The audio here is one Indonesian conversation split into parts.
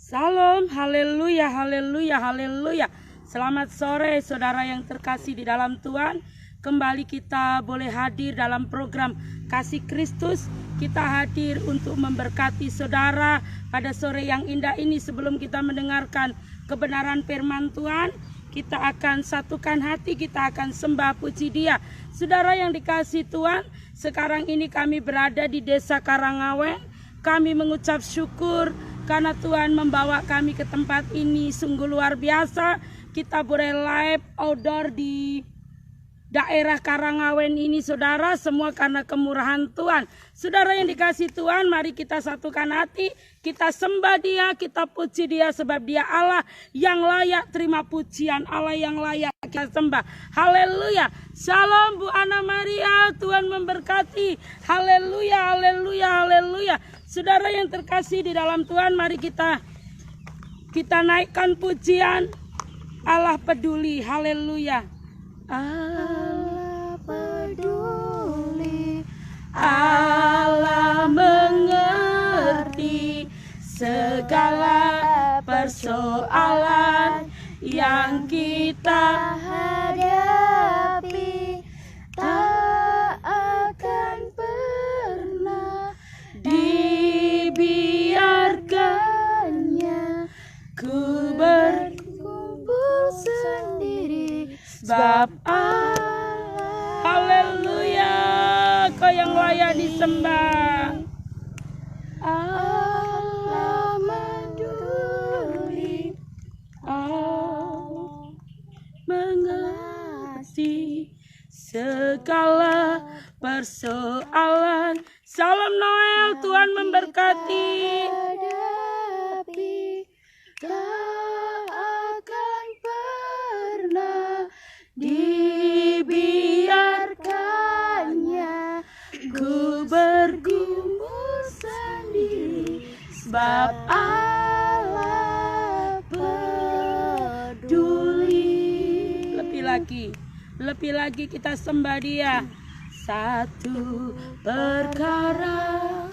Salam, haleluya, haleluya, haleluya. Selamat sore saudara yang terkasih di dalam Tuhan. Kembali kita boleh hadir dalam program Kasih Kristus. Kita hadir untuk memberkati saudara pada sore yang indah ini. Sebelum kita mendengarkan kebenaran firman Tuhan, kita akan satukan hati, kita akan sembah puji Dia. Saudara yang dikasihi Tuhan, sekarang ini kami berada di Desa Karangawen. Kami mengucap syukur karena Tuhan membawa kami ke tempat ini, sungguh luar biasa. Kita boleh live outdoor di daerah Karangawen ini, saudara, semua karena kemurahan Tuhan. Saudara yang dikasihi Tuhan, mari kita satukan hati, kita sembah Dia, kita puji Dia, sebab Dia Allah yang layak terima pujian, Allah yang layak kita sembah. Haleluya. Shalom Bu Ana Maria, Tuhan memberkati. Haleluya, haleluya, haleluya. Saudara yang terkasih di dalam Tuhan, mari kita naikkan pujian. Allah peduli, haleluya. Allah peduli, Allah mengerti segala persoalan yang kita hadapi. Tak akan pernah dibiarkannya ku berkumpul sendiri, sebab Allah, haleluya, Kau yang layak disembah. Allah peduli, Allah mengerti segala persoalan. Salam Noel, Tuhan memberkati. Tak akan pernah dibiarkannya ku bergumul sendiri, sebab Allah peduli. Lebih lagi kita sembah Dia. Satu perkara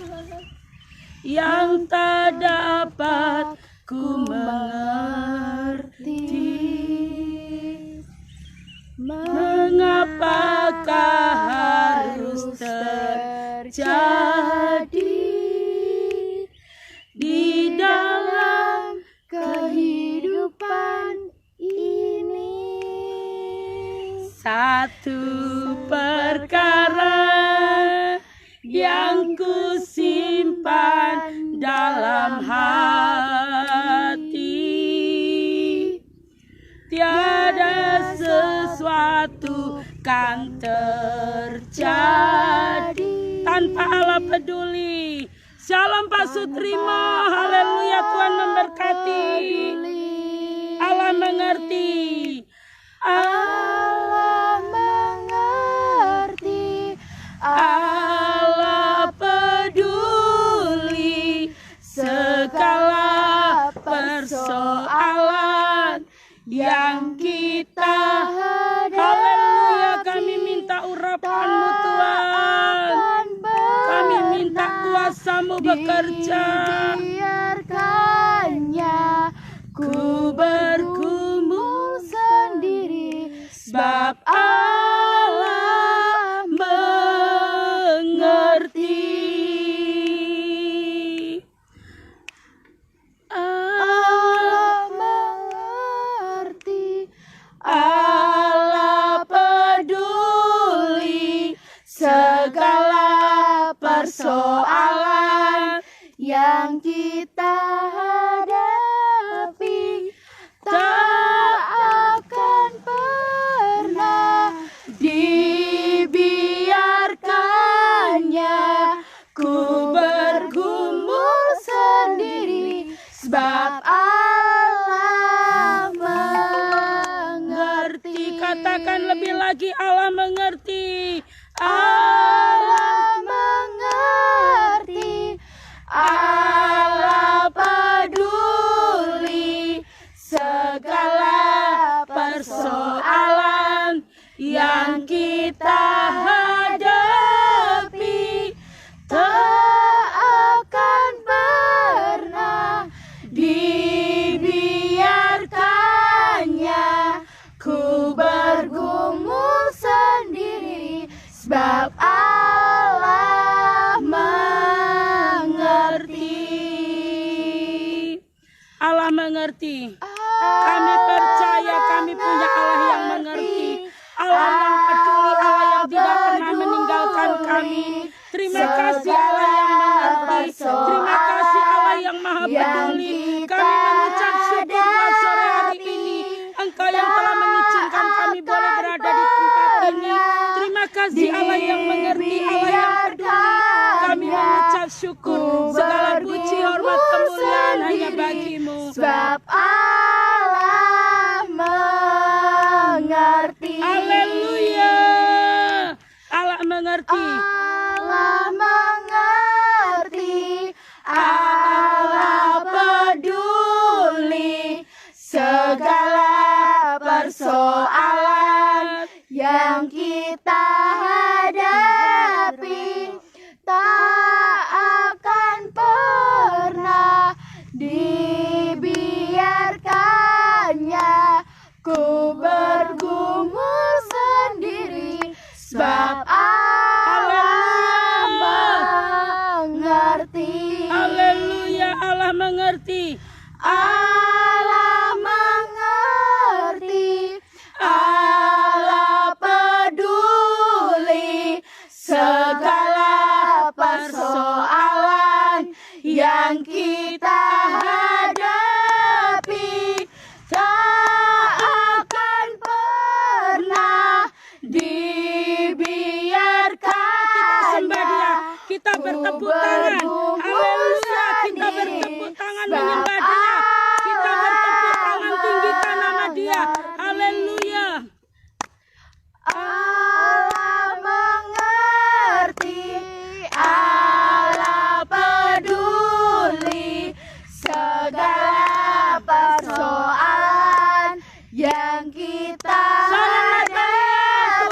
yang tak dapat ku mengerti, mengapakah harus terjadi di dalam kehidupan ini. Satu perkara yang ku simpan dalam hati, tiada sesuatu kan terjadi tanpa Allah peduli. Shalom Pak Sutrimo, haleluya, Tuhan memberkati. Allah mengerti, Allah mengerti, Allah peduli segala persoalan yang kita hadapi. Haleluya, kami minta urapan-Mu Tuhan, kami minta kuasa-Mu bekerja. Biarkannya ku bergumul sendiri, sebab Allah mengerti. Allah mengerti, Allah peduli segala persoalan yang kita hadapi. Tak akan pernah dibiarkannya ku bergumul sendiri, sebab Allah mengerti. Katakan lebih lagi, Allah mengerti. Allah mengerti, Allah peduli mengerti. Kami percaya kami punya Allah yang mengerti, Allah yang peduli, Allah yang tidak pernah meninggalkan kami. Terima kasih Allah yang mengerti, terima kasih Allah yang maha peduli. Kami mengucap syukur buat sore hari ini, Engkau yang telah mengizinkan kami boleh berada di tempat ini. Terima kasih Allah yang mengerti, Allah yang peduli. Kami mengucap syukur, segala puji, hormat, kemuliaan hanya bagimu. Sebab Allah mengerti. Haleluya. Allah mengerti. Allah mengerti. Allah peduli. Segala persoalan yang kita hadapi tak akan pernah dibiarkannya ku bergumul sendiri, sebab Allah mengerti. Haleluya, Allah mengerti. Allah mengerti. Allah peduli. Segala persoalan yang kita hadapi tak akan pernah dibiarkannya. Kita bertepuk tangan. Haleluya, kita bertepuk tangan menyembah Dia. Kita bertepuk tangan, tinggikan nama Dia. Haleluya. Allah mengerti. Allah peduli. Segala persoalan yang kita hadapi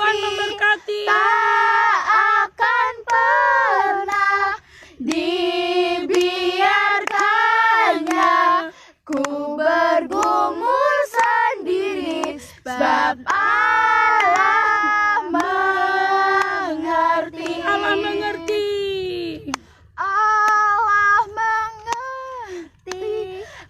tak akan pernah dibiarkannya ku bergumul sendiri, sebab Allah mengerti. Allah mengerti. Allah mengerti.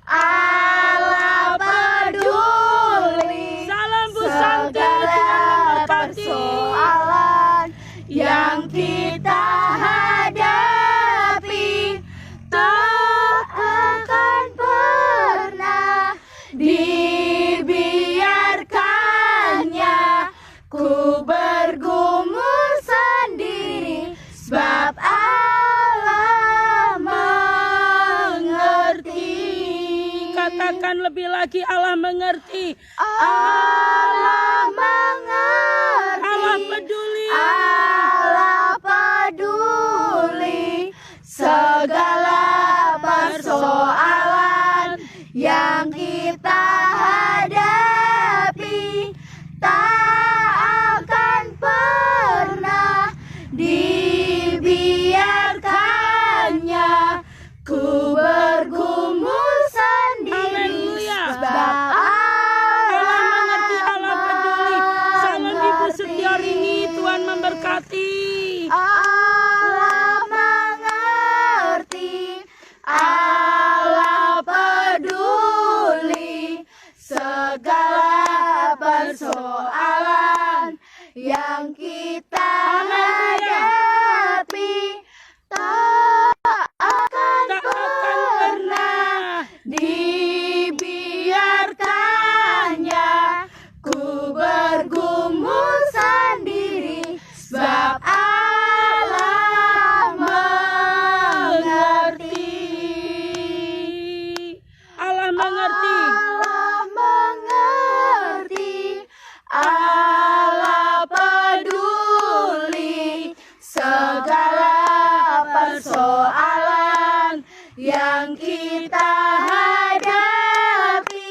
Allah peduli. Salam Busanti, Tuhan Segala memberkati. persoalan yang kita hadapi tak akan pernah dibiarkannya ku bergumul sendiri, sebab Allah mengerti. Katakan lebih lagi, Allah mengerti. Allah mengerti. Allah peduli. Allah peduli. Segala persoalan yang kita hadapi tak akan pernah dibiarkannya ku bergumul sendiri, Haleluya. sebab Allah mengerti, Allah peduli. Salam Ibu mengerti. Setiorini, Tuhan memberkati. Allah mengerti. Allah peduli. Segala persoalan yang kita hadapi tak akan Tak akan pernah dibiarkannya ku bergumul sendiri, sebab Allah mengerti. Allah mengerti. Allah mengerti. Allah peduli. Segala persoalan yang kita hadapi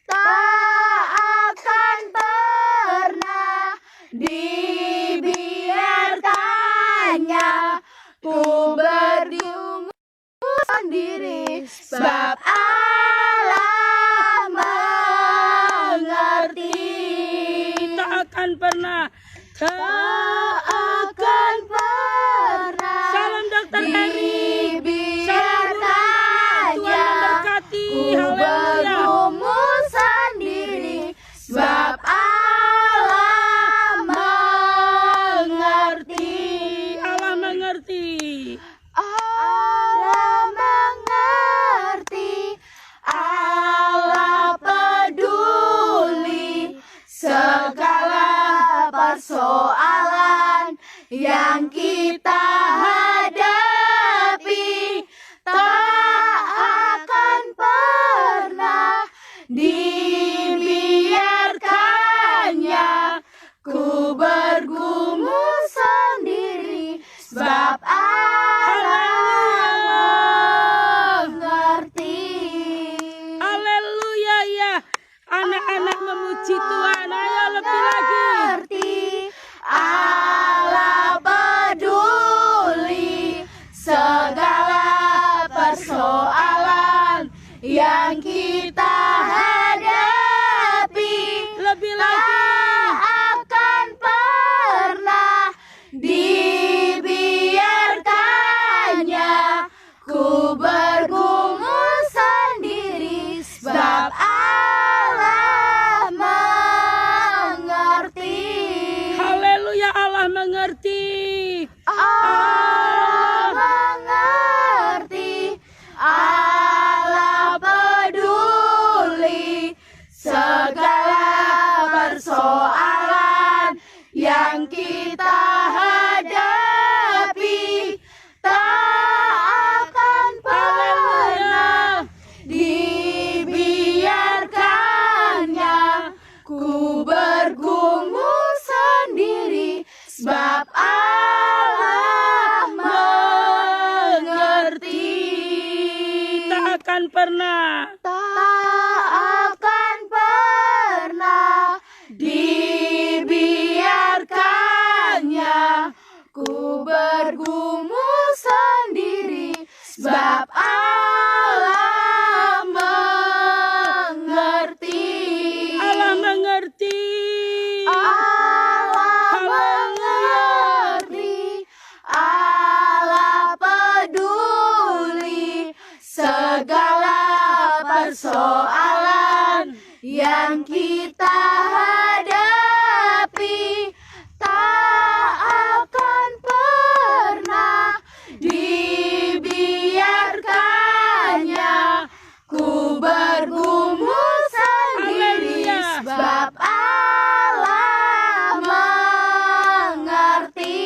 tak akan pernah dibiarkannya ku bergumul sendiri, sebab Allah mengerti. Tak akan pernah. Tak akan pernah Salam Dokter Heri. Salam dibiarkannya Tuhan memberkati. ku Haleluya. sebab Allah mengerti. Haleluya ya. Anak-anak memuji Tuhan. Ayo lebih lagi. Allah peduli segala persoalan yang kita hadapi. Lebih lagi. Akan pernah dibiarkannya ku bergumul sendiri sebab Allah mengerti. Haleluya, Allah mengerti. Allah mengerti. Allah peduli segala persoalan yang kita hadapi. Tak akan pernah dibiarkannya ku bergumul sendiri sebab Allah mengerti. Tak akan pernah. Tak akan pernah dibiarkannya ku bergumul sendiri sebab Allah mengerti. Allah mengerti. Allah mengerti. Allah peduli segala persoalan yang kita hadapi. Tak akan pernah dibiarkannya ku bergumul sendiri sebab Allah mengerti.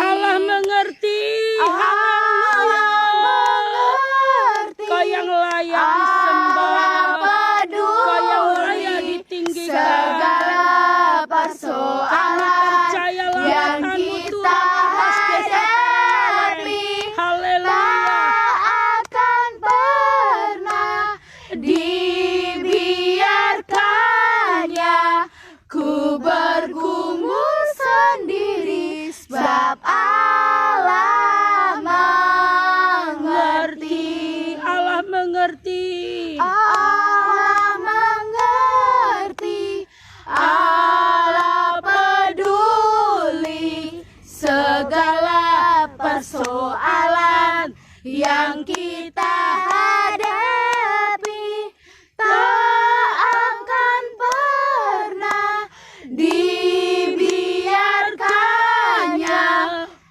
Allah mengerti. Allah mengerti. Kau yang layak disembah, Kau yang layak ditinggikan. Segala persoalan Percayalah yang Tuhanmu kita Tuhan hadapi. Haleluya. Tak akan pernah dibiarkannya ku bergumul sendiri sebab Allah mengerti. Allah mengerti. Allah mengerti. Allah peduli segala persoalan yang kita hadapi. Tak akan pernah dibiarkannya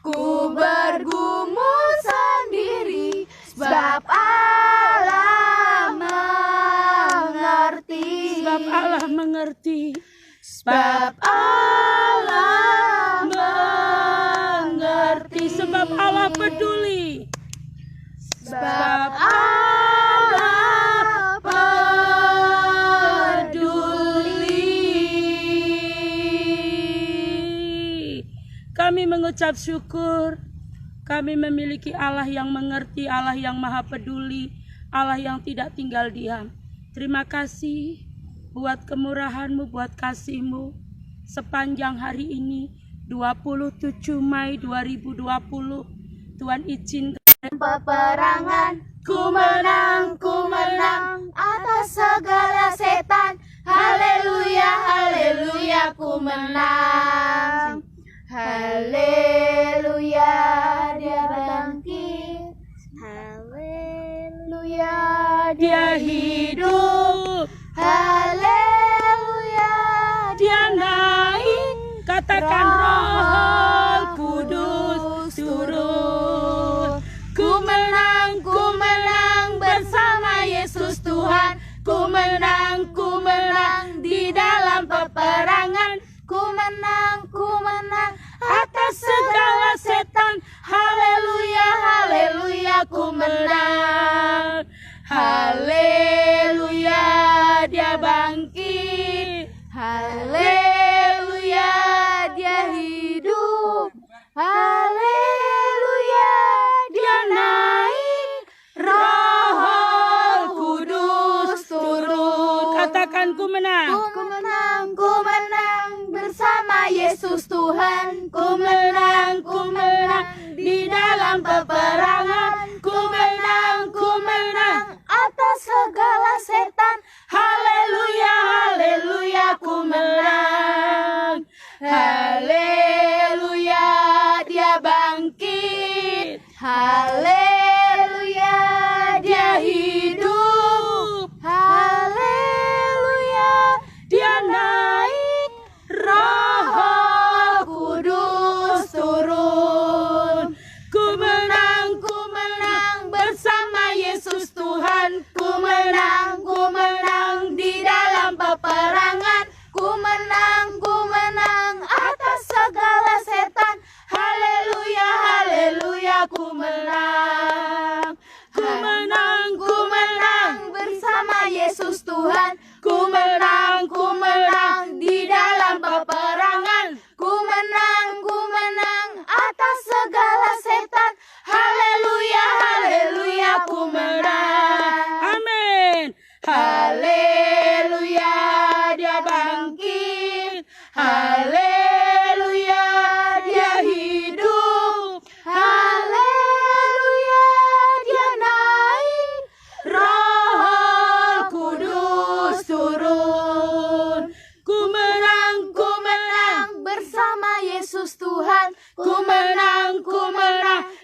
ku bergumul sendiri sebab Allah mengerti. Sebab Allah mengerti. Sebab Allah mengerti. Sebab Allah peduli. Sebab Allah peduli. Kami mengucap syukur. Kami memiliki Allah yang mengerti, Allah yang maha peduli, Allah yang tidak tinggal diam. Terima kasih buat kemurahan-Mu, buat kasih-Mu sepanjang hari ini 27 Mei 2020. Tuhan izinkan peperangan, ku menang atas segala setan. Haleluya, haleluya, ku menang. Haleluya, dia bangkit. Haleluya, dia hidup, haleluya, dia naik. Katakan Roh Kudus turun. Ku menang bersama Yesus Tuhan. Ku menang di dalam peperangan. Ku menang atas segala setan. Haleluya, haleluya, ku menang. Haleluya, dia bangkit. haleluya, dia hidup. Haleluya. Yesus Tuhan. Ku menang di dalam peperangan. Ku menang atas segala setan. Haleluya, haleluya, ku menang. Haleluya, dia bangkit. Haleluya, dia hidup. Haleluya, dia naik. Roh Kudus turun. Ku menang bersama Yesus Tuhan. Ku menang di dalam peperangan. Ku menang atas segala setan. Haleluya, haleluya, ku menang. Ku menang bersama Yesus Tuhan. Ku menang di dalam peperangan. Ku menang atas segala setan. Haleluya, haleluya, ku menang. Amin. Haleluya, dia bangkit. Haleluya, dia hidup. Haleluya, dia naik. Roh Kudus turun. Ku menang bersama Yesus Tuhan. Ku menang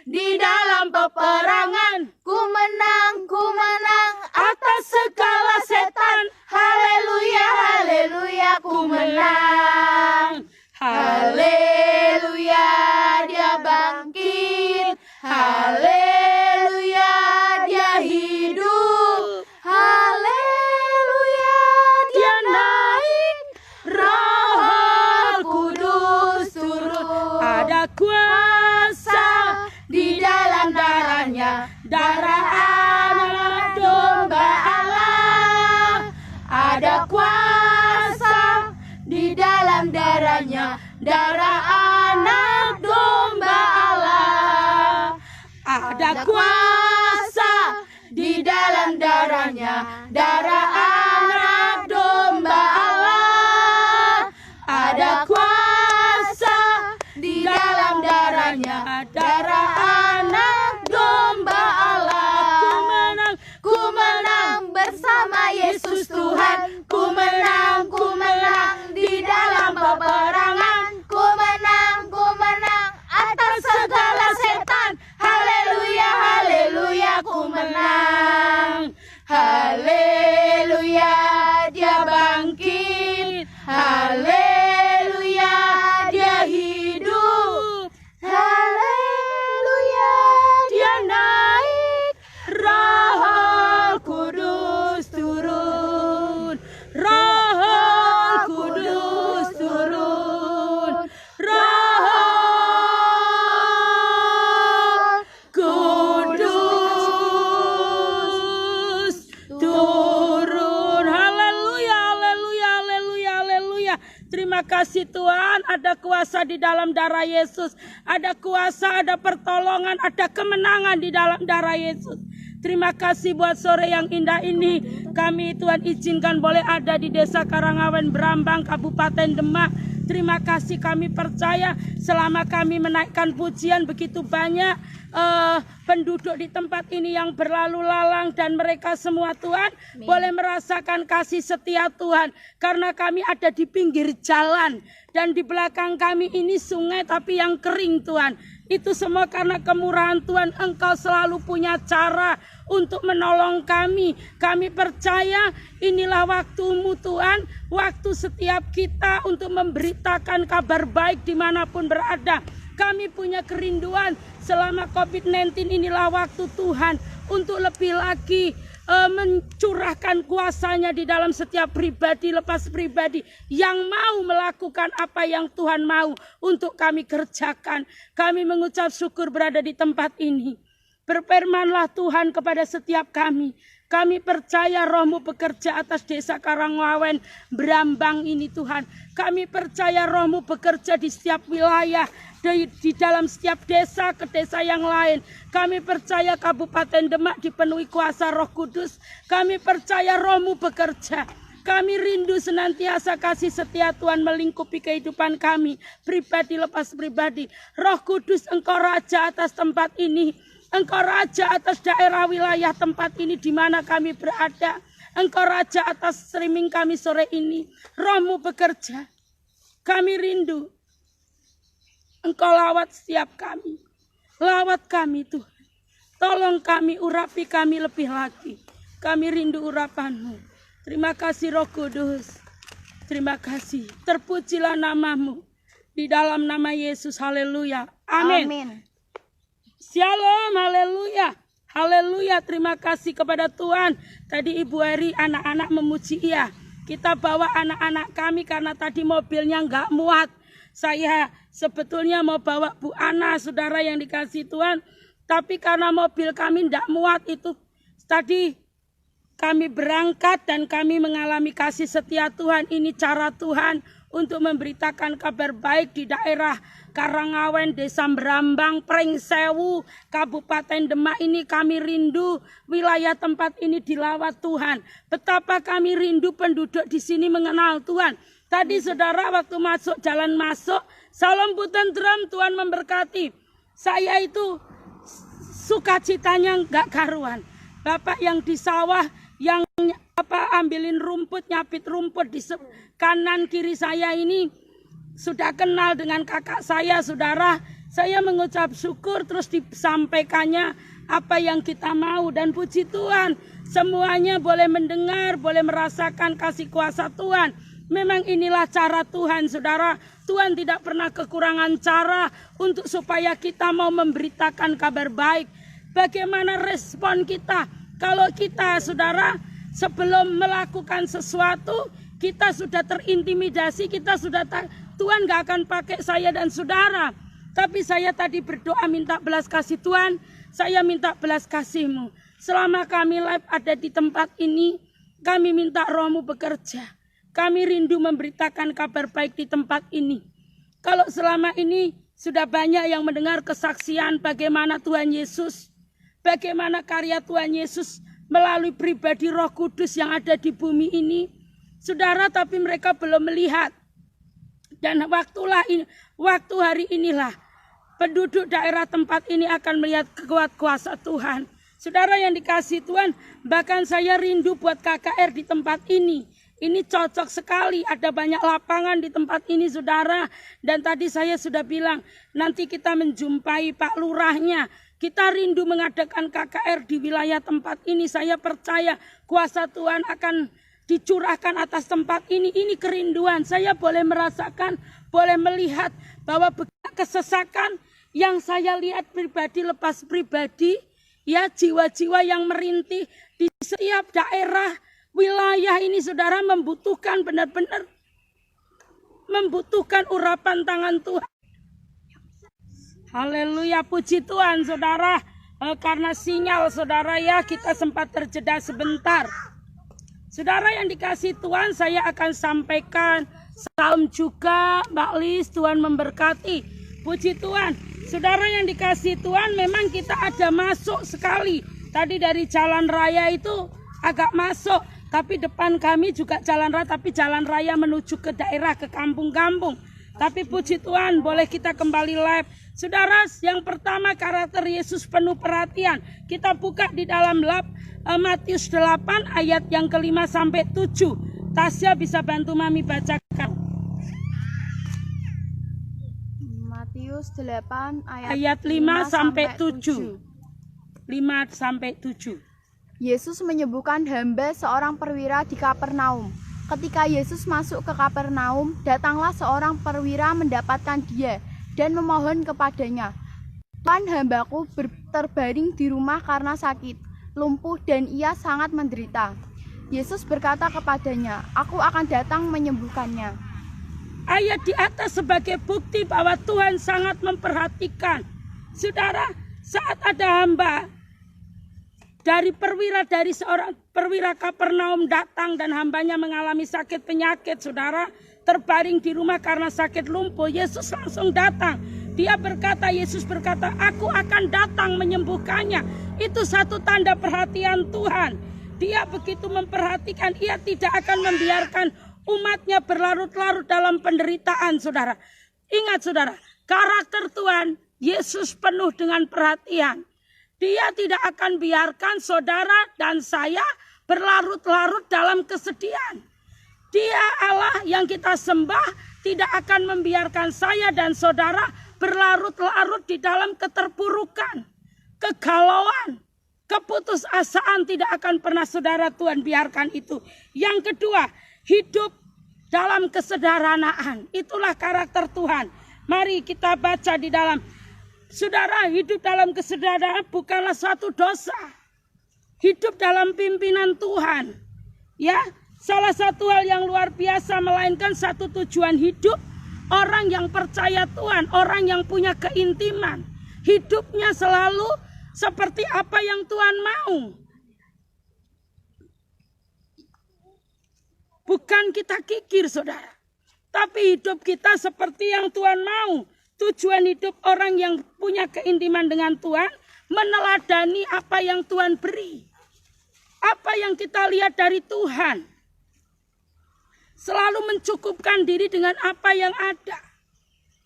di dalam peperangan. Ku menang atas segala setan. Haleluya, haleluya, ku menang. Haleluya, dia bangkit. Haleluya, dia hidup. Haleluya, dia naik. Roh Kudus turun. Ada kuasa Di dalam darahnya, darah anak domba Allah. Ada kuasa di dalam darahnya, darah anak domba Allah. ada kuasa Kuasa di dalam darahnya, darah anak domba Allah. Ada kuasa di dalam darahnya, darah anak domba Allah. Ku menang bersama Yesus Tuhan. Ku menang di dalam peperangan. Ku menang atas segala setan. Haleluya, haleluya, ku menang. Haleluya, dia bangkit. Haleluya, dia hidup. Haleluya, dia naik. Roh Kudus turun. Roh Kudus turun. Roh Kudus turun. Haleluya, haleluya, haleluya, haleluya. Terima kasih Tuhan, ada kuasa di dalam darah Yesus. Ada kuasa, ada pertolongan, ada kemenangan di dalam darah Yesus. Terima kasih buat sore yang indah ini. Kami Tuhan izinkan boleh ada di Desa Karangawen Brambang, Kabupaten Demak. Terima kasih, kami percaya selama kami menaikkan pujian begitu banyak penduduk di tempat ini yang berlalu lalang dan mereka semua Tuhan boleh merasakan kasih setia Tuhan. Karena kami ada di pinggir jalan dan di belakang kami ini sungai tapi yang kering Tuhan. Itu semua karena kemurahan Tuhan. Engkau selalu punya cara untuk menolong kami. Kami percaya inilah waktumu Tuhan. Waktu setiap kita untuk memberitakan kabar baik dimanapun berada. Kami punya kerinduan selama COVID-19, inilah waktu Tuhan untuk lebih lagi mencurahkan kuasanya di dalam setiap pribadi lepas pribadi yang mau melakukan apa yang Tuhan mau untuk kami kerjakan. Kami mengucap syukur berada di tempat ini. Berfirmanlah Tuhan kepada setiap kami. Kami percaya Roh-Mu bekerja atas Desa Karangawen Brambang ini Tuhan. Kami percaya Roh-Mu bekerja di setiap wilayah, di dalam setiap desa ke desa yang lain. Kami percaya Kabupaten Demak dipenuhi kuasa Roh Kudus. Kami percaya Roh-Mu bekerja. Kami rindu senantiasa kasih setia Tuhan melingkupi kehidupan kami, pribadi lepas pribadi. Roh Kudus, Engkau Raja atas tempat ini. Engkau Raja atas daerah wilayah tempat ini di mana kami berada. Engkau Raja atas streaming kami sore ini. Roh-Mu bekerja. Kami rindu. Engkau lawat setiap kami. Lawat kami Tuhan. Tolong kami, urapi kami lebih lagi. Kami rindu urapan-Mu. Terima kasih Roh Kudus. Terima kasih. Terpujilah nama-Mu. Di dalam nama Yesus. Haleluya. Amin. Amin. Shalom. Haleluya. Haleluya. Terima kasih kepada Tuhan. Tadi Ibu Eri anak-anak memuji Ia. Kita bawa anak-anak kami karena tadi mobilnya nggak muat. Saya sebetulnya mau bawa Bu Ana, saudara yang dikasih Tuhan. Tapi karena mobil kami tidak muat itu tadi kami berangkat dan kami mengalami kasih setia Tuhan. Ini cara Tuhan untuk memberitakan kabar baik di daerah Karangawen, Desa Brambang, Pringsewu, Kabupaten Demak ini. Kami rindu wilayah tempat ini dilawat Tuhan. Betapa kami rindu penduduk di sini mengenal Tuhan. Tadi saudara waktu masuk, jalan masuk, salam puten drum, Tuhan memberkati. Saya itu sukacitanya nggak karuan. Bapak yang di sawah, yang ambilin rumput, nyapit rumput di kanan kiri saya ini sudah kenal dengan kakak saya, saudara. Saya mengucap syukur terus disampaikannya apa yang kita mau dan puji Tuhan. Semuanya boleh mendengar, boleh merasakan kasih kuasa Tuhan. Memang inilah cara Tuhan, saudara. Tuhan tidak pernah kekurangan cara untuk supaya kita mau memberitakan kabar baik. Bagaimana respon kita? Kalau kita, saudara, sebelum melakukan sesuatu, kita sudah terintimidasi, kita sudah Tuhan gak akan pakai saya dan saudara. Tapi saya tadi berdoa minta belas kasih Tuhan, saya minta belas kasih-Mu. Selama kami live ada di tempat ini, kami minta Roh-Mu bekerja. Kami rindu memberitakan kabar baik di tempat ini. Kalau selama ini sudah banyak yang mendengar kesaksian bagaimana Tuhan Yesus, bagaimana karya Tuhan Yesus melalui pribadi Roh Kudus yang ada di bumi ini. Saudara, tapi mereka belum melihat. Dan waktu hari inilah penduduk daerah tempat ini akan melihat kuat kuasa Tuhan. Saudara yang dikasih Tuhan, bahkan saya rindu buat KKR di tempat ini. Ini cocok sekali, ada banyak lapangan di tempat ini saudara. Dan tadi saya sudah bilang, nanti kita menjumpai Pak Lurahnya. Kita rindu mengadakan KKR di wilayah tempat ini. Saya percaya kuasa Tuhan akan dicurahkan atas tempat ini. Ini kerinduan. Saya boleh merasakan, boleh melihat bahwa kesesakan yang saya lihat pribadi lepas pribadi. Ya, jiwa-jiwa yang merintih di setiap daerah wilayah ini saudara membutuhkan benar-benar membutuhkan urapan tangan Tuhan. Haleluya, puji Tuhan saudara. Karena sinyal saudara ya kita sempat terjeda sebentar. Saudara yang dikasih Tuhan, saya akan sampaikan salam juga Mbak Lis, Tuhan memberkati. Puji Tuhan. Saudara yang dikasih Tuhan, memang kita ada masuk sekali. Tadi dari jalan raya itu agak masuk. Tapi depan kami juga jalan raya, tapi jalan raya menuju ke daerah, ke kampung-kampung. Tapi puji Tuhan, boleh kita kembali live. Saudara, yang pertama karakter Yesus penuh perhatian. Kita buka di dalam Matius 8 ayat yang ke-5 sampai 7. Tasya bisa bantu Mami bacakan. Matius 8 ayat 5 sampai 7. 5 sampai 7. Yesus menyembuhkan hamba seorang perwira di Kapernaum. Ketika Yesus masuk ke Kapernaum, datanglah seorang perwira mendapatkan dia dan memohon kepadanya, "Tuhan, hambaku terbaring di rumah karena sakit, lumpuh dan ia sangat menderita." Yesus berkata kepadanya, "Aku akan datang menyembuhkannya." Ayat di atas sebagai bukti bahwa Tuhan sangat memperhatikan. Saudara, saat ada hamba dari seorang perwira Kapernaum datang dan hambanya mengalami sakit penyakit, saudara, terbaring di rumah karena sakit lumpuh, Yesus langsung datang. Yesus berkata, "Aku akan datang menyembuhkannya." Itu satu tanda perhatian Tuhan. Dia begitu memperhatikan, ia tidak akan membiarkan umatnya berlarut-larut dalam penderitaan, saudara. Ingat saudara, karakter Tuhan Yesus penuh dengan perhatian. Dia tidak akan biarkan saudara dan saya berlarut-larut dalam kesedihan. Dia Allah yang kita sembah tidak akan membiarkan saya dan saudara berlarut-larut di dalam keterpurukan, kegalauan, keputusasaan. Tidak akan pernah saudara Tuhan biarkan itu. Yang kedua, hidup dalam kesederhanaan. Itulah karakter Tuhan. Mari kita baca di dalam. Saudara, hidup dalam kesederhanaan bukanlah suatu dosa. Hidup dalam pimpinan Tuhan. Ya, salah satu hal yang luar biasa, melainkan satu tujuan hidup. Orang yang percaya Tuhan, orang yang punya keintiman. Hidupnya selalu seperti apa yang Tuhan mau. Bukan kita kikir saudara. Tapi hidup kita seperti yang Tuhan mau. Tujuan hidup orang yang punya keintiman dengan Tuhan, meneladani apa yang Tuhan beri. Apa yang kita lihat dari Tuhan. Selalu mencukupkan diri dengan apa yang ada.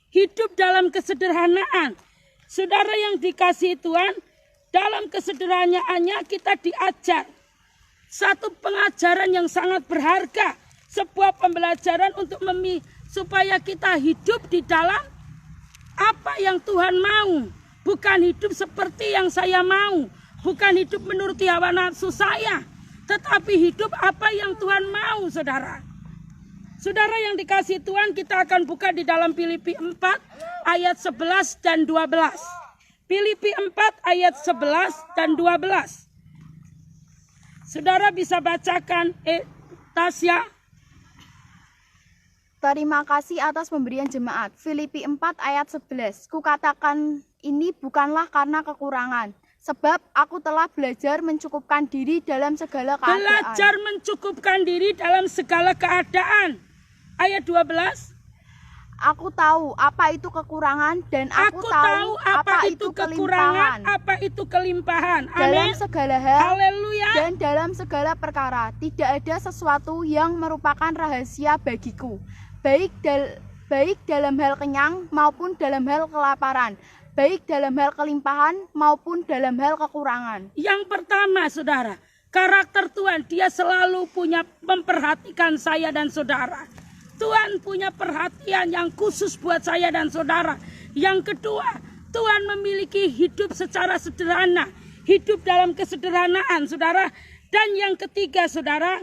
Hidup dalam kesederhanaan. Saudara yang dikasihi Tuhan, dalam kesederhanaannya kita diajar. Satu pengajaran yang sangat berharga. Sebuah pembelajaran untuk supaya kita hidup di dalam apa yang Tuhan mau. Bukan hidup seperti yang saya mau. Bukan hidup menuruti hawa nafsu saya. Tetapi hidup apa yang Tuhan mau, saudara. Saudara yang dikasihi Tuhan, kita akan buka di dalam Filipi 4 ayat 11 dan 12. Filipi 4 ayat 11 dan 12. Saudara bisa bacakan Tasya. Terima kasih atas pemberian jemaat. Filipi 4 ayat 11. Kukatakan ini bukanlah karena kekurangan, sebab aku telah belajar mencukupkan diri dalam segala keadaan. Belajar mencukupkan diri dalam segala keadaan. Ayat 12. Aku tahu apa itu kekurangan dan aku tahu apa itu kekurangan, apa itu kelimpahan. Dalam segala hal. Haleluya. Dan dalam segala perkara tidak ada sesuatu yang merupakan rahasia bagiku, baik dalam hal kenyang maupun dalam hal kelaparan, baik dalam hal kelimpahan maupun dalam hal kekurangan. Yang pertama, saudara, karakter Tuhan, dia selalu punya memperhatikan saya dan saudara. Tuhan punya perhatian yang khusus buat saya dan saudara. Yang kedua, Tuhan memiliki hidup secara sederhana. Hidup dalam kesederhanaan, saudara. Dan yang ketiga, saudara,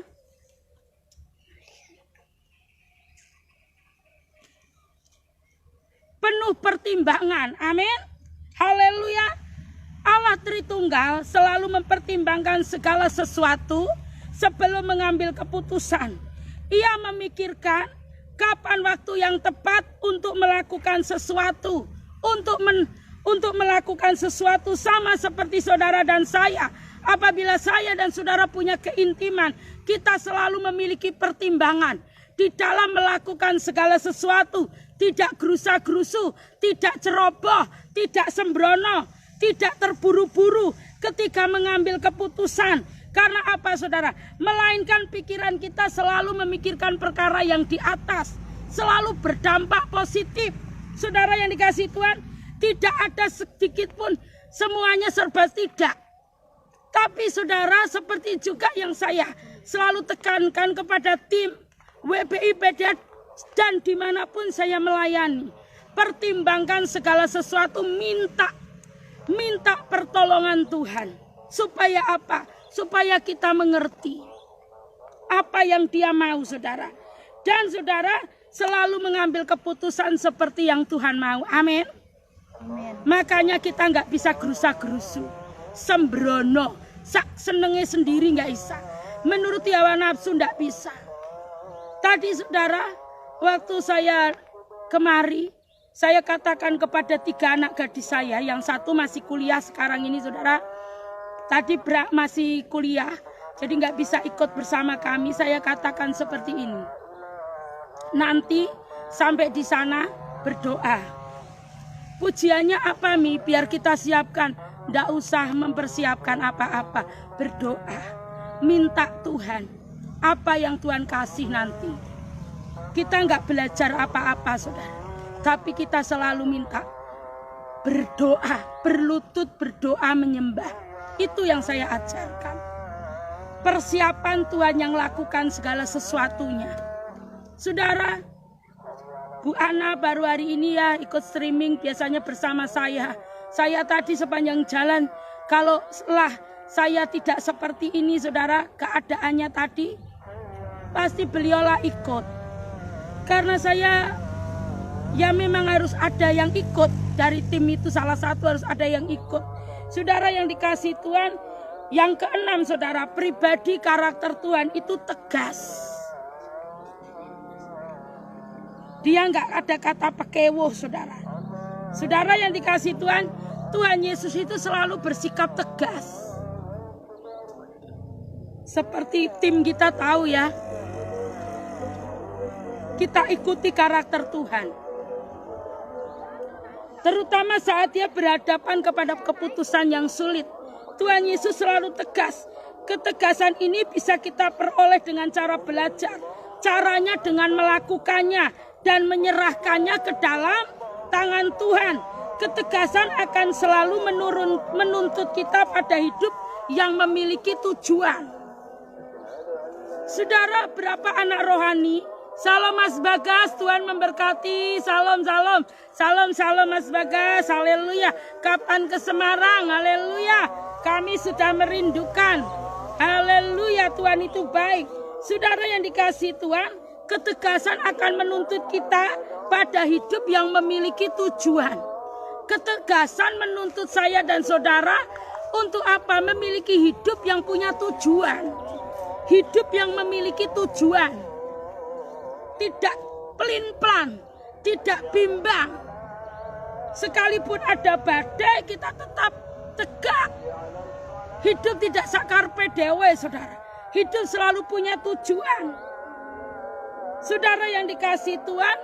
penuh pertimbangan. Amin. Haleluya. Allah Tritunggal selalu mempertimbangkan segala sesuatu sebelum mengambil keputusan. Ia memikirkan kapan waktu yang tepat untuk melakukan sesuatu. Untuk melakukan sesuatu, sama seperti saudara dan saya. Apabila saya dan saudara punya keintiman, kita selalu memiliki pertimbangan di dalam melakukan segala sesuatu. Tidak gerusa-gerusu, tidak ceroboh, tidak sembrono, tidak terburu-buru ketika mengambil keputusan. Karena apa, saudara? Melainkan pikiran kita selalu memikirkan perkara yang di atas, selalu berdampak positif. Saudara yang dikasihi Tuhan, tidak ada sedikit pun semuanya serba tidak. Tapi saudara, seperti juga yang saya selalu tekankan kepada tim WBIPD dan dimanapun saya melayani, pertimbangkan segala sesuatu, minta pertolongan Tuhan. Supaya apa? Supaya kita mengerti apa yang Dia mau, saudara. Dan saudara selalu mengambil keputusan seperti yang Tuhan mau. Amin. Amin. Makanya kita nggak bisa gerusa-gerusu, sembrono, senengnya sendiri nggak bisa. Menuruti hawa nafsu nggak bisa. Tadi saudara, waktu saya kemari, saya katakan kepada 3 anak gadis saya, yang satu masih kuliah sekarang ini, saudara. Tadi masih kuliah, jadi nggak bisa ikut bersama kami. Saya katakan seperti ini. Nanti sampai di sana berdoa. Pujiannya apa, Mi? Biar kita siapkan. Nggak usah mempersiapkan apa-apa. Berdoa. minta Tuhan apa yang Tuhan kasih nanti. Kita nggak belajar apa-apa saudara, tapi kita selalu minta, berdoa, berlutut berdoa menyembah. Itu yang saya ajarkan. Persiapan Tuhan yang lakukan segala sesuatunya. Saudara, Bu Ana baru hari ini ya ikut streaming biasanya bersama saya. Saya tadi sepanjang jalan, kalau setelah saya tidak seperti ini saudara, keadaannya tadi, pasti beliaulah ikut. Karena saya, ya memang harus ada yang ikut. Dari tim itu salah satu harus ada yang ikut. Saudara yang dikasih Tuhan, yang keenam saudara, pribadi karakter Tuhan itu tegas. Dia nggak ada kata pekewoh saudara. Saudara yang dikasih Tuhan, Tuhan Yesus itu selalu bersikap tegas. Seperti tim kita tahu ya, kita ikuti karakter Tuhan. Terutama saat dia berhadapan kepada keputusan yang sulit. Tuhan Yesus selalu tegas. Ketegasan ini bisa kita peroleh dengan cara belajar. Caranya dengan melakukannya dan menyerahkannya ke dalam tangan Tuhan. Ketegasan akan selalu menuntut kita pada hidup yang memiliki tujuan. Saudara, berapa anak rohani? Salam Mas Bagas, Tuhan memberkati. Salam, salam. Salam, salam Mas Bagas, haleluya. Kapan ke Semarang? Haleluya. Kami sudah merindukan. Haleluya, Tuhan itu baik. Saudara yang dikasih Tuhan, ketegasan akan menuntut kita pada hidup yang memiliki tujuan. Ketegasan menuntut saya dan saudara untuk apa? Memiliki hidup yang punya tujuan. Hidup yang memiliki tujuan. Tidak pelin-pelan, tidak bimbang. Sekalipun ada badai, kita tetap tegak. Hidup tidak sakarpe dewe, saudara. Hidup selalu punya tujuan. Saudara yang dikasih Tuhan,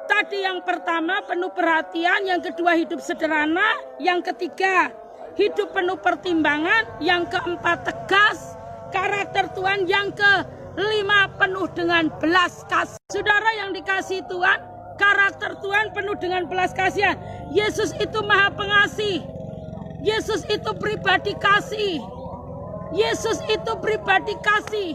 tadi yang pertama penuh perhatian, yang kedua hidup sederhana, yang ketiga hidup penuh pertimbangan, yang keempat tegas karakter Tuhan, yang kelima penuh dengan belas kasih. Saudara yang dikasih Tuhan, karakter Tuhan penuh dengan belas kasihan. Yesus itu maha pengasih. Yesus itu pribadi kasih. Yesus itu pribadi kasih.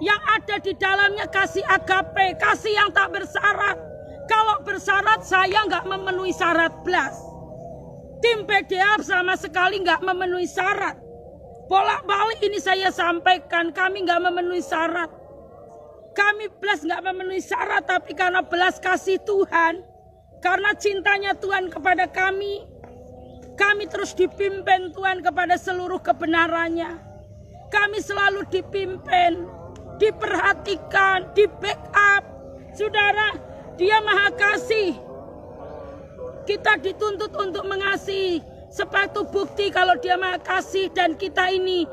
Yang ada di dalamnya kasih agape, kasih yang tak bersyarat. Kalau bersyarat saya nggak memenuhi syarat belas. Tim PDA sama sekali nggak memenuhi syarat. Bolak-balik ini saya sampaikan, kami nggak memenuhi syarat. Kami belas nggak memenuhi syarat, tapi karena belas kasih Tuhan, karena cintanya Tuhan kepada kami terus dipimpin Tuhan kepada seluruh kebenarannya. Kami selalu dipimpin, diperhatikan, di backup. Saudara, Dia maha kasih. Kita dituntut untuk mengasihi. Sepatu bukti kalau Dia maha kasih dan kita ini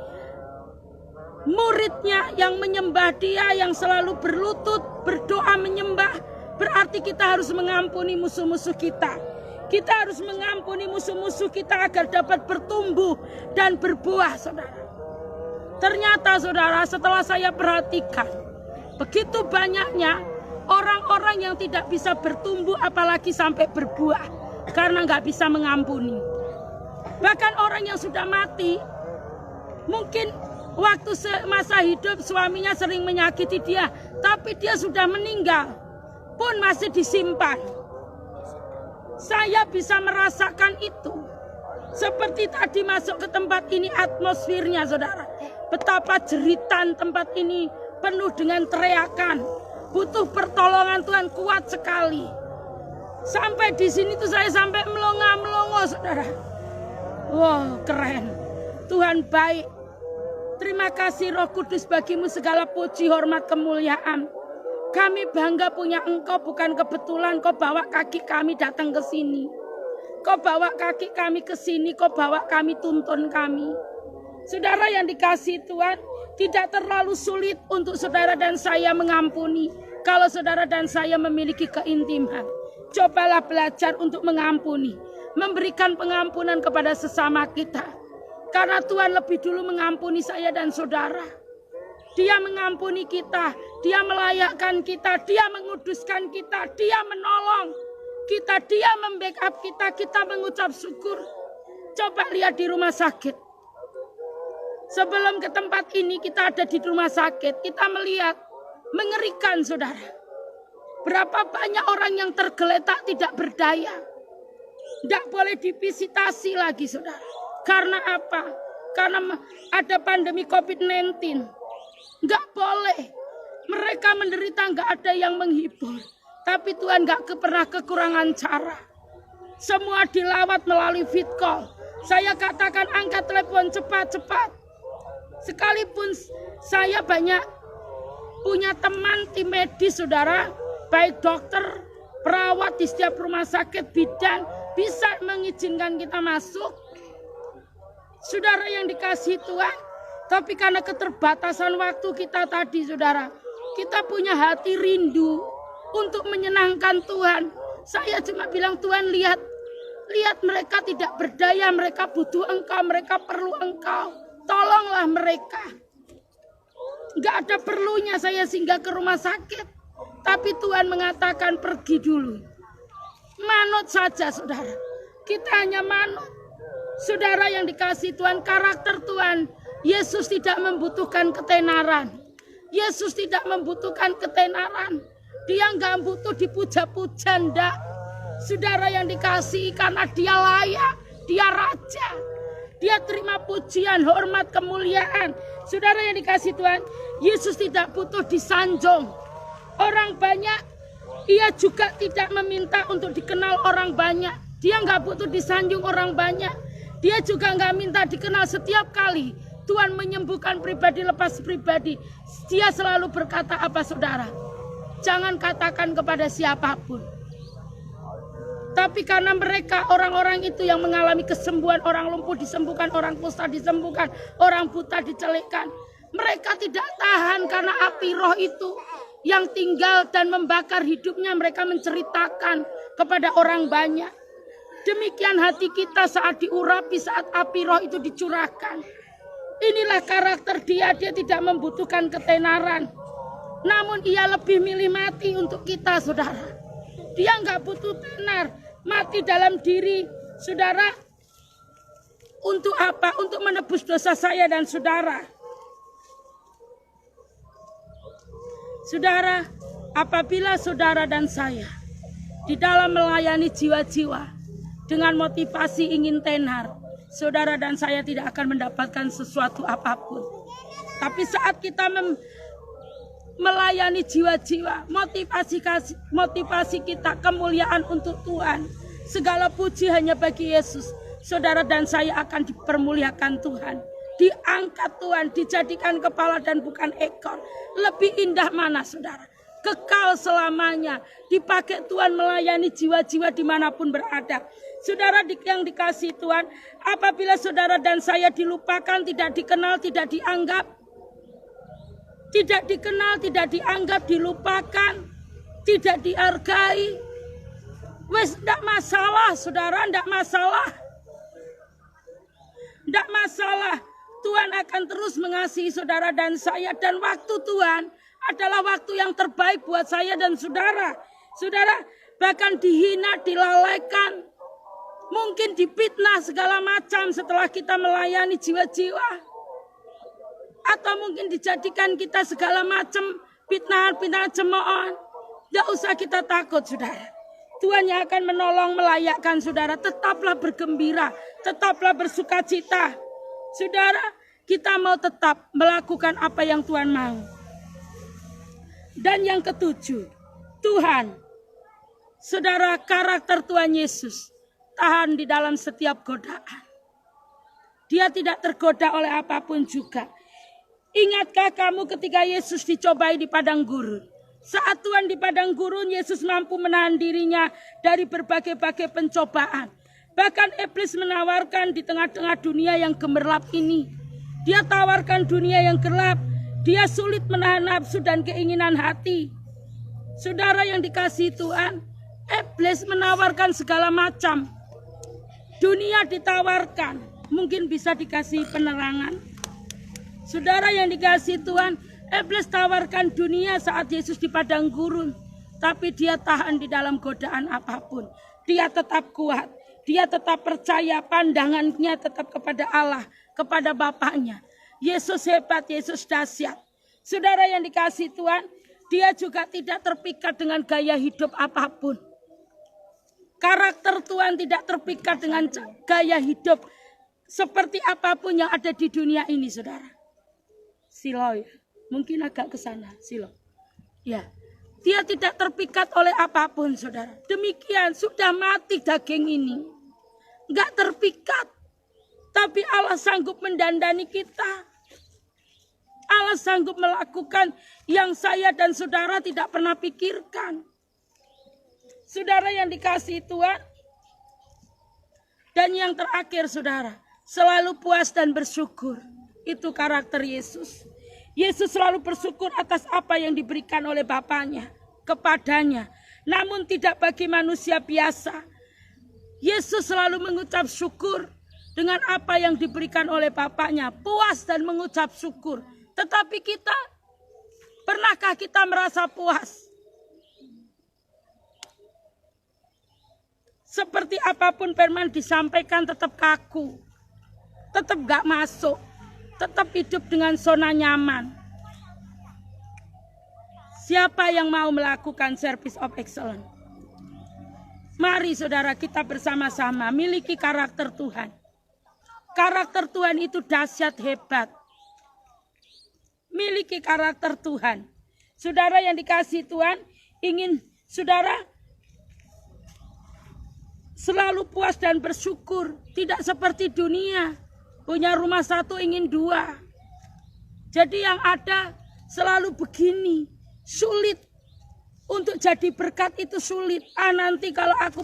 muridnya yang menyembah Dia, yang selalu berlutut, berdoa menyembah. Berarti kita harus mengampuni musuh-musuh kita. Kita harus mengampuni musuh-musuh kita agar dapat bertumbuh dan berbuah, saudara. Ternyata saudara, setelah saya perhatikan, begitu banyaknya orang-orang yang tidak bisa bertumbuh apalagi sampai berbuah karena nggak bisa mengampuni. Bahkan orang yang sudah mati, mungkin waktu masa hidup suaminya sering menyakiti dia, tapi dia sudah meninggal pun masih disimpan. Saya bisa merasakan itu. Seperti tadi masuk ke tempat ini, atmosfernya saudara, betapa jeritan tempat ini penuh dengan teriakan. Butuh pertolongan Tuhan kuat sekali. Sampai di sini tuh saya sampai melongo-melongo, saudara. Wow, keren. Tuhan baik. Terima kasih Roh Kudus, bagimu segala puji, hormat, kemuliaan. Kami bangga punya Engkau, bukan kebetulan Kau bawa kaki kami datang ke sini. Kau bawa kaki kami ke sini, Kau bawa kami, tuntun kami. Saudara yang dikasihi Tuhan, tidak terlalu sulit untuk saudara dan saya mengampuni. Kalau saudara dan saya memiliki keintiman, cobalah belajar untuk mengampuni. Memberikan pengampunan kepada sesama kita. Karena Tuhan lebih dulu mengampuni saya dan saudara. Dia mengampuni kita, Dia melayakkan kita, Dia menguduskan kita, Dia menolong kita, Dia membackup kita, kita mengucap syukur. Coba lihat di rumah sakit. Sebelum ke tempat ini kita ada di rumah sakit, kita melihat mengerikan saudara. Berapa banyak orang yang tergeletak tidak berdaya. Tidak boleh divisitasi lagi saudara. Karena apa? Karena ada pandemi COVID-19. Nggak boleh. Mereka menderita, nggak ada yang menghibur. Tapi Tuhan nggak pernah kekurangan cara. Semua dilawat melalui vid call. Saya katakan angkat telepon cepat-cepat. Sekalipun saya banyak punya teman tim medis saudara, baik dokter, perawat di setiap rumah sakit, bidan, bisa mengizinkan kita masuk. Saudara yang dikasihi Tuhan, tapi karena keterbatasan waktu kita tadi saudara, kita punya hati rindu untuk menyenangkan Tuhan. Saya cuma bilang, Tuhan lihat mereka tidak berdaya, mereka butuh Engkau, mereka perlu Engkau. Tolonglah mereka. Gak ada perlunya saya singgah ke rumah sakit. Tapi Tuhan mengatakan pergi dulu. Manut saja saudara. Kita hanya manut. Saudara yang dikasih Tuhan, karakter Tuhan. Yesus tidak membutuhkan ketenaran. Yesus tidak membutuhkan ketenaran. Dia gak butuh dipuja-puja, ndak. Saudara yang dikasih, karena dia layak. Dia raja. Dia terima pujian, hormat, kemuliaan. Saudara yang dikasih Tuhan, Yesus tidak butuh disanjung. Orang banyak, ia juga tidak meminta untuk dikenal orang banyak. Dia nggak butuh disanjung orang banyak. Dia juga nggak minta dikenal setiap kali. Tuhan menyembuhkan pribadi lepas pribadi. Dia selalu berkata apa saudara? Jangan katakan kepada siapapun. Tapi karena mereka, orang-orang itu yang mengalami kesembuhan, orang lumpuh disembuhkan, orang kusta disembuhkan, orang buta dicelekkan. Mereka tidak tahan karena api roh itu yang tinggal dan membakar hidupnya, mereka menceritakan kepada orang banyak. Demikian hati kita saat diurapi, saat api roh itu dicurahkan. Inilah karakter dia tidak membutuhkan ketenaran. Namun ia lebih milih mati untuk kita saudara. Dia nggak butuh tenar, mati dalam diri saudara. Untuk apa? Untuk menebus dosa saya dan saudara. Saudara, apabila saudara dan saya di dalam melayani jiwa-jiwa dengan motivasi ingin tenar, saudara dan saya tidak akan mendapatkan sesuatu apapun. Tapi saat kita melayani jiwa-jiwa, motivasi kita, kemuliaan untuk Tuhan, segala puji hanya bagi Yesus. Saudara dan saya akan dipermuliakan Tuhan, diangkat Tuhan, dijadikan kepala dan bukan ekor. Lebih indah mana saudara? Kekal selamanya, dipakai Tuhan melayani jiwa-jiwa dimanapun berada. Saudara yang dikasihi Tuhan, apabila saudara dan saya dilupakan, tidak dikenal, tidak dianggap, tidak dikenal, tidak dianggap, dilupakan, tidak dihargai, wes ndak masalah saudara, ndak masalah. Ndak masalah, Tuhan akan terus mengasihi saudara dan saya. Dan waktu Tuhan adalah waktu yang terbaik buat saya dan saudara. Saudara bahkan dihina, dilalaikan, mungkin difitnah segala macam setelah kita melayani jiwa-jiwa. Atau mungkin dijadikan kita segala macam fitnah-fitnah cemoohan. Tidak usah kita takut saudara. Tuhan yang akan menolong, melayakkan saudara. Tetaplah bergembira, tetaplah bersuka cita. Saudara, kita mau tetap melakukan apa yang Tuhan mau. Dan yang ketujuh, Tuhan, saudara, karakter Tuhan Yesus tahan di dalam setiap godaan. Dia tidak tergoda oleh apapun juga. Ingatkah kamu ketika Yesus dicobai di padang gurun? Saat Tuhan di padang gurun, Yesus mampu menahan dirinya dari berbagai-bagai pencobaan. Bahkan iblis menawarkan di tengah-tengah dunia yang gemerlap ini. Dia tawarkan dunia yang gelap. Dia sulit menahan nafsu dan keinginan hati. Saudara yang dikasihi Tuhan, iblis menawarkan segala macam. Dunia ditawarkan, mungkin bisa dikasih penerangan. Saudara yang dikasihi Tuhan, Iblis tawarkan dunia saat Yesus di padang gurun. Tapi dia tahan di dalam godaan apapun. Dia tetap kuat. Dia tetap percaya, pandangannya tetap kepada Allah, kepada Bapaknya. Yesus hebat, Yesus dahsyat. Saudara yang dikasihi Tuhan, dia juga tidak terpikat dengan gaya hidup apapun. Karakter Tuhan tidak terpikat dengan gaya hidup seperti apapun yang ada di dunia ini, saudara. Silo ya, mungkin agak ke sana, Silo. Ya, dia tidak terpikat oleh apapun, saudara. Demikian sudah mati daging ini, nggak terpikat. Tapi Allah sanggup mendandani kita. Allah sanggup melakukan yang saya dan saudara tidak pernah pikirkan. Saudara yang dikasihi Tuhan. Dan yang terakhir saudara, selalu puas dan bersyukur. Itu karakter Yesus. Yesus selalu bersyukur atas apa yang diberikan oleh Bapaknya kepadanya. Namun tidak bagi manusia biasa. Yesus selalu mengucap syukur dengan apa yang diberikan oleh Bapaknya. Puas dan mengucap syukur. Tetapi kita, pernahkah kita merasa puas? Seperti apapun firman disampaikan tetap kaku. Tetap gak masuk. Tetap hidup dengan zona nyaman. Siapa yang mau melakukan service of excellence? Mari saudara kita bersama-sama miliki karakter Tuhan. Karakter Tuhan itu dahsyat hebat. Miliki karakter Tuhan. Saudara yang dikasihi Tuhan, ingin saudara selalu puas dan bersyukur. Tidak seperti dunia. Punya rumah satu ingin dua. Jadi yang ada selalu begini. Sulit. Untuk jadi berkat itu sulit. Nanti kalau aku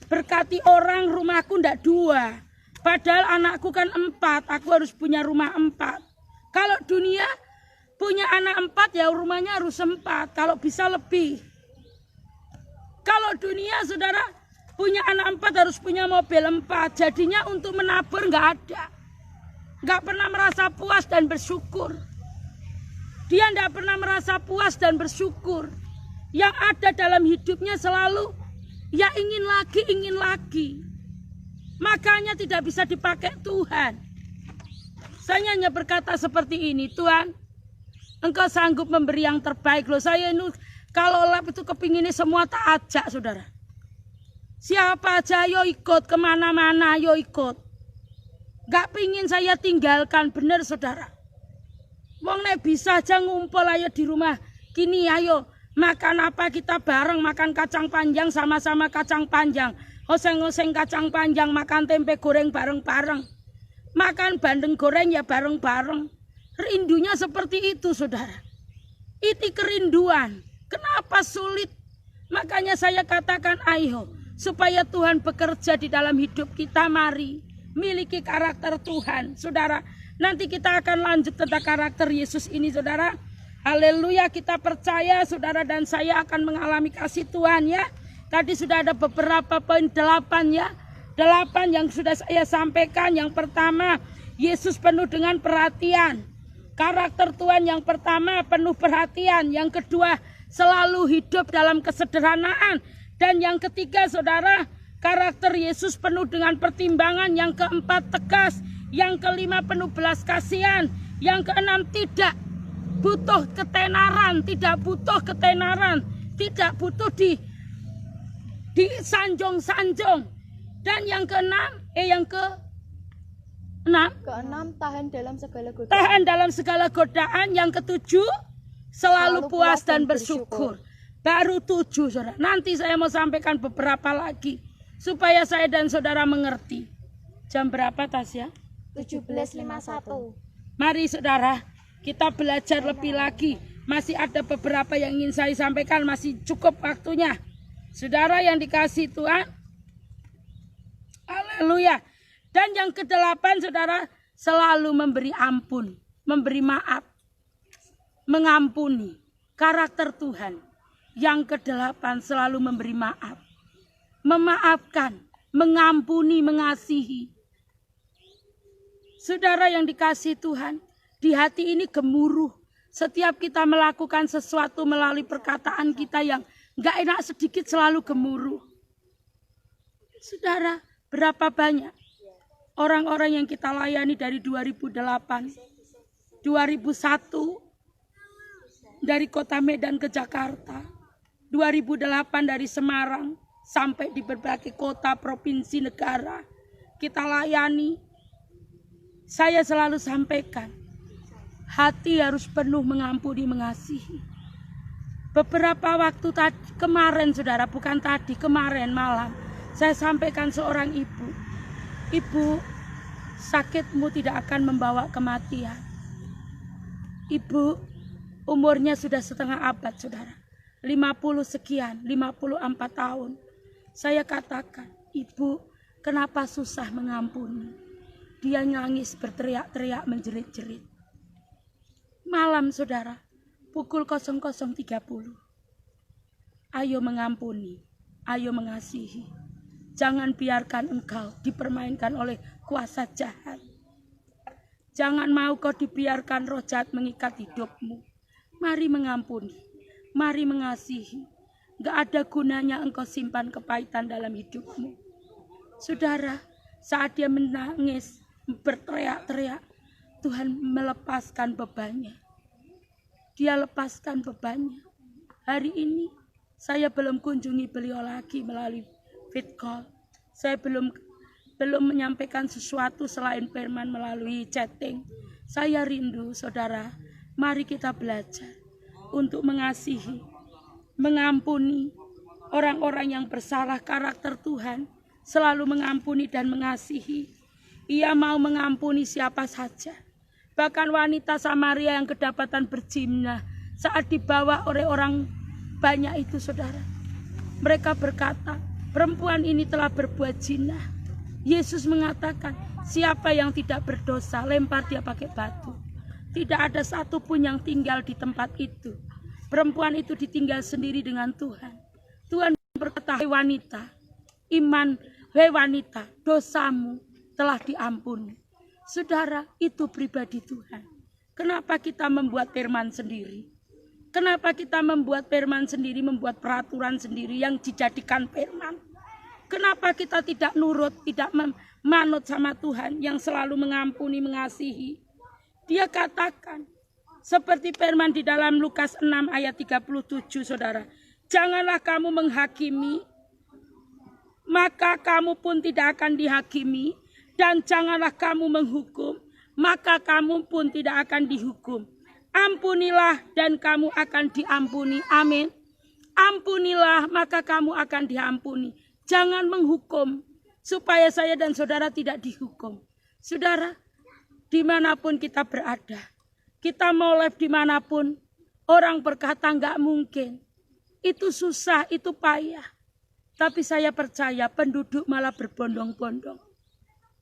berkati orang, rumahku ndak dua. Padahal anakku kan 4. Aku harus punya rumah 4. Kalau dunia punya anak 4 ya rumahnya harus 4. Kalau bisa lebih. Kalau dunia saudara punya anak 4 harus punya mobil 4. Jadinya untuk menabur nggak ada. Nggak pernah merasa puas dan bersyukur. Dia nggak pernah merasa puas dan bersyukur. Yang ada dalam hidupnya selalu ya ingin lagi. Makanya tidak bisa dipakai Tuhan. Saya hanya berkata seperti ini, Tuhan, Engkau sanggup memberi yang terbaik loh. Saya ini kalau lab itu kepinginnya semua tak ajak, saudara. Siapa aja yo ikut, kemana-mana yo ikut. Gak pingin saya tinggalkan, bener saudara. Wong nek bisa aja ngumpul ayo di rumah. Kini ayo makan apa kita bareng, makan kacang panjang sama-sama kacang panjang. Oseng-oseng kacang panjang, makan tempe goreng bareng-bareng. Makan bandeng goreng ya bareng-bareng. Rindunya seperti itu saudara. Itu kerinduan. Kenapa sulit? Makanya saya katakan ayo. Supaya Tuhan bekerja di dalam hidup kita, mari. Miliki karakter Tuhan. Saudara, nanti kita akan lanjut tentang karakter Yesus ini saudara. Haleluya, kita percaya saudara dan saya akan mengalami kasih Tuhan ya. Tadi sudah ada beberapa poin 8 ya. 8 yang sudah saya sampaikan. Yang pertama, Yesus penuh dengan perhatian. Karakter Tuhan yang pertama penuh perhatian. Yang kedua, selalu hidup dalam kesederhanaan. Dan yang ketiga, saudara, karakter Yesus penuh dengan pertimbangan. Yang keempat, tegas. Yang kelima, penuh belas kasihan. Yang keenam, tidak butuh ketenaran. Tidak butuh ketenaran. Tidak butuh disanjung-sanjung. Dan yang keenam, keenam, tahan dalam segala godaan. Tahan dalam segala godaan. Yang ketujuh, selalu puas dan bersyukur. Baru 7, saudara. Nanti saya mau sampaikan beberapa lagi. Supaya saya dan saudara mengerti. Jam berapa, Tasya? 17.51. Mari, saudara. Kita belajar lebih lagi. Masih ada beberapa yang ingin saya sampaikan. Masih cukup waktunya. Saudara yang dikasihi Tuhan. Haleluya. Dan yang ke-8, saudara, selalu memberi ampun, memberi maaf, mengampuni. Karakter Tuhan. Yang ke-8 selalu memberi maaf, memaafkan, mengampuni, mengasihi. Saudara yang dikasihi Tuhan, di hati ini gemuruh. Setiap kita melakukan sesuatu melalui perkataan kita yang gak enak sedikit selalu gemuruh. Saudara, berapa banyak orang-orang yang kita layani dari 2008, 2001, dari kota Medan ke Jakarta, 2008 dari Semarang sampai di berbagai kota, provinsi, negara, kita layani. Saya selalu sampaikan, hati harus penuh mengampuni, mengasihi. Beberapa waktu kemarin saudara, bukan tadi, kemarin malam, saya sampaikan seorang ibu. Ibu, sakitmu tidak akan membawa kematian. Ibu, umurnya sudah setengah abad saudara. 50 sekian, 54 tahun. Saya katakan, ibu, kenapa susah mengampuni? Dia nangis berteriak-teriak menjerit-jerit. Malam saudara, pukul 00.30. Ayo mengampuni, ayo mengasihi. Jangan biarkan engkau dipermainkan oleh kuasa jahat. Jangan mau kau dibiarkan roh jahat mengikat hidupmu. Mari mengampuni, mari mengasihi. Gak ada gunanya engkau simpan kepahitan dalam hidupmu. Saudara, saat dia menangis, berteriak-teriak, Tuhan melepaskan bebannya. Dia lepaskan bebannya. Hari ini saya belum kunjungi beliau lagi melalui fit call. Saya belum menyampaikan sesuatu selain firman melalui chatting. Saya rindu saudara, mari kita belajar untuk mengasihi, mengampuni orang-orang yang bersalah. Karakter Tuhan selalu mengampuni dan mengasihi. Ia mau mengampuni siapa saja. Bahkan wanita Samaria yang kedapatan berzina saat dibawa oleh orang banyak itu saudara. Mereka berkata, perempuan ini telah berbuat zina. Yesus mengatakan, siapa yang tidak berdosa, lempar dia pakai batu. Tidak ada satupun yang tinggal di tempat itu. Perempuan itu ditinggal sendiri dengan Tuhan. Tuhan berkata, hei wanita, iman, hei wanita, dosamu telah diampuni. Saudara, itu pribadi Tuhan. Kenapa kita membuat firman sendiri? Kenapa kita membuat firman sendiri, membuat peraturan sendiri yang dijadikan firman? Kenapa kita tidak nurut, tidak manut sama Tuhan yang selalu mengampuni, mengasihi? Dia katakan, seperti firman di dalam Lukas 6 ayat 37, saudara. Janganlah kamu menghakimi, maka kamu pun tidak akan dihakimi. Dan janganlah kamu menghukum, maka kamu pun tidak akan dihukum. Ampunilah dan kamu akan diampuni. Amin. Ampunilah maka kamu akan diampuni. Jangan menghukum supaya saya dan saudara tidak dihukum. Saudara, dimanapun kita berada, kita mau live dimanapun, orang berkata nggak mungkin. Itu susah, itu payah. Tapi saya percaya penduduk malah berbondong-bondong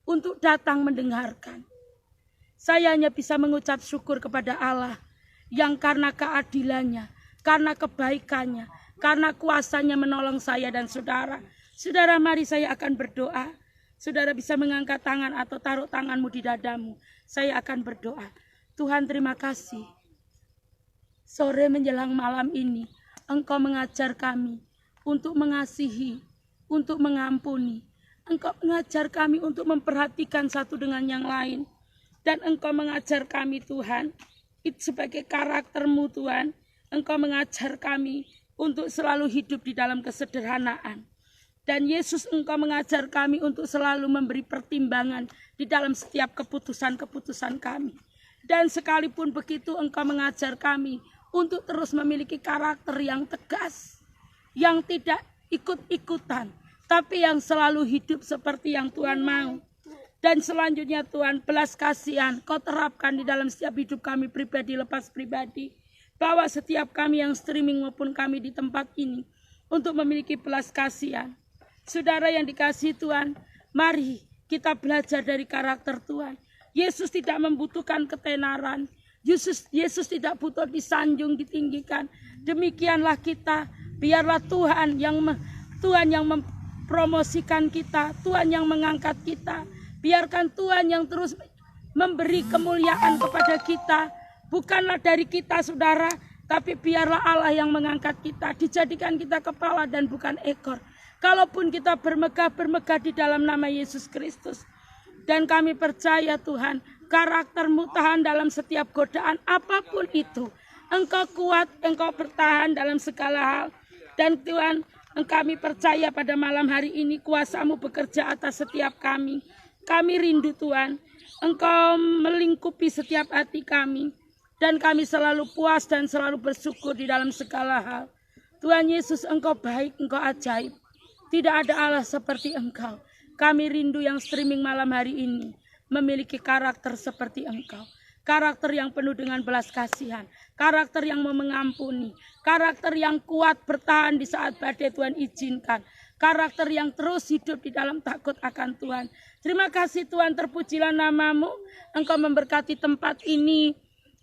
untuk datang mendengarkan. Saya hanya bisa mengucap syukur kepada Allah yang karena keadilannya, karena kebaikannya, karena kuasanya menolong saya dan saudara. Saudara, mari saya akan berdoa. Saudara bisa mengangkat tangan atau taruh tanganmu di dadamu. Saya akan berdoa. Tuhan, terima kasih. Sore menjelang malam ini, Engkau mengajar kami untuk mengasihi, untuk mengampuni. Engkau mengajar kami untuk memperhatikan satu dengan yang lain. Dan Engkau mengajar kami Tuhan, itu sebagai karakter-Mu Tuhan. Engkau mengajar kami untuk selalu hidup di dalam kesederhanaan. Dan Yesus, Engkau mengajar kami untuk selalu memberi pertimbangan di dalam setiap keputusan-keputusan kami. Dan sekalipun begitu Engkau mengajar kami untuk terus memiliki karakter yang tegas, yang tidak ikut-ikutan, tapi yang selalu hidup seperti yang Tuhan mau. Dan selanjutnya Tuhan, belas kasihan Kau terapkan di dalam setiap hidup kami pribadi lepas pribadi. Bahwa setiap kami yang streaming maupun kami di tempat ini untuk memiliki belas kasihan. Saudara yang dikasihi Tuhan, mari kita belajar dari karakter Tuhan. Yesus tidak membutuhkan ketenaran. Yesus tidak butuh disanjung, ditinggikan. Demikianlah kita, biarlah Tuhan yang mempromosikan kita, Tuhan yang mengangkat kita. Biarkan Tuhan yang terus memberi kemuliaan kepada kita. Bukanlah dari kita saudara, tapi biarlah Allah yang mengangkat kita. Dijadikan kita kepala dan bukan ekor. Kalaupun kita bermegah di dalam nama Yesus Kristus. Dan kami percaya Tuhan, karakter-Mu tahan dalam setiap godaan apapun itu. Engkau kuat, Engkau bertahan dalam segala hal. Dan Tuhan, kami percaya pada malam hari ini kuasa-Mu bekerja atas setiap kami. Kami rindu Tuhan, Engkau melingkupi setiap hati kami. Dan kami selalu puas dan selalu bersyukur di dalam segala hal. Tuhan Yesus, Engkau baik, Engkau ajaib. Tidak ada Allah seperti Engkau. Kami rindu yang streaming malam hari ini memiliki karakter seperti Engkau. Karakter yang penuh dengan belas kasihan. Karakter yang mau mengampuni. Karakter yang kuat bertahan di saat badai Tuhan izinkan. Karakter yang terus hidup di dalam takut akan Tuhan. Terima kasih Tuhan, terpujilah nama-Mu. Engkau memberkati tempat ini.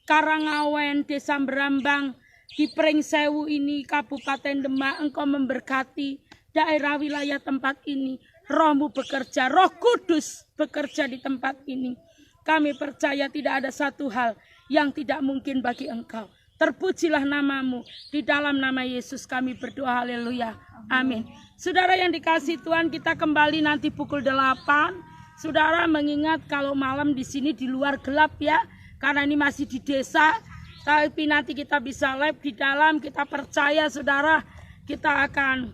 Karangawen, Desa Berambang, di Pringsewu ini, Kabupaten Demak, Engkau memberkati daerah wilayah tempat ini. Roh-Mu bekerja, Roh Kudus bekerja di tempat ini. Kami percaya tidak ada satu hal yang tidak mungkin bagi Engkau. Terpujilah nama-Mu, di dalam nama Yesus kami berdoa, haleluya, amin. Saudara yang dikasih Tuhan, kita kembali nanti pukul 8. Saudara mengingat kalau malam di sini di luar gelap ya. Karena ini masih di desa, tapi nanti kita bisa live di dalam. Kita percaya saudara, kita akan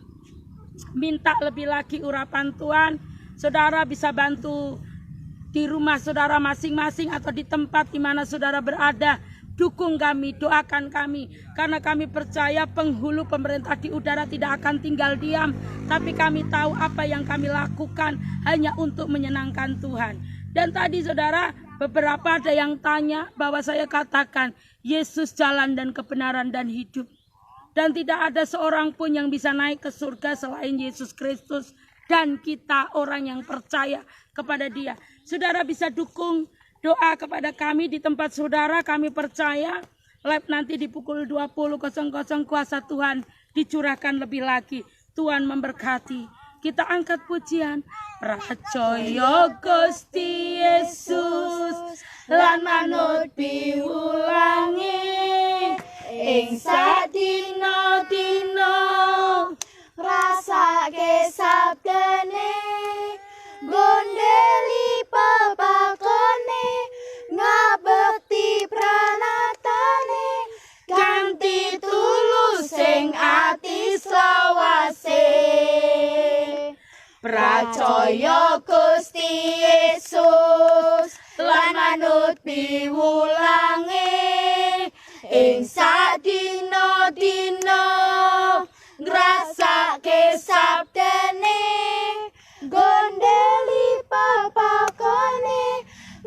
minta lebih lagi urapan Tuhan. Saudara bisa bantu di rumah saudara masing-masing atau di tempat di mana saudara berada. Dukung kami, doakan kami. Karena kami percaya penghulu pemerintah di udara tidak akan tinggal diam. Tapi kami tahu apa yang kami lakukan hanya untuk menyenangkan Tuhan. Dan tadi saudara, beberapa ada yang tanya bahwa saya katakan Yesus jalan dan kebenaran dan hidup. Dan tidak ada seorang pun yang bisa naik ke surga selain Yesus Kristus. Dan kita orang yang percaya kepada Dia. Saudara bisa dukung doa kepada kami di tempat saudara. Kami percaya live nanti di pukul 20.00 kuasa Tuhan dicurahkan lebih lagi. Tuhan memberkati. Kita angkat pujian. Percaya Gusti Yesus lan manut piwulangi ing sadina-dina Rasake sabdane gondeli pepakone ngabekti pranatane kanthi tulus sing ati slawase. Percaya Gusti Yesus lan manut piwulangi ing sadina-dina ngrasake sabdane gondeli papakone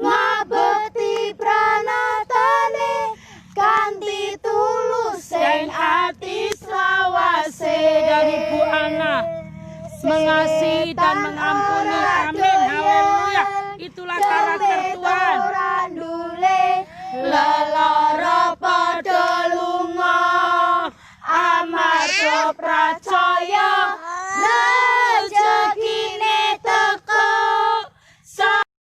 ngabekti pranatane kanthi tulus sing ati slawase. Dari Bu Ana, mengasihi dan mengampuni. Amin. Haleluya. Itulah karakter Tuhan. Lelara padha lunga amarga pracaya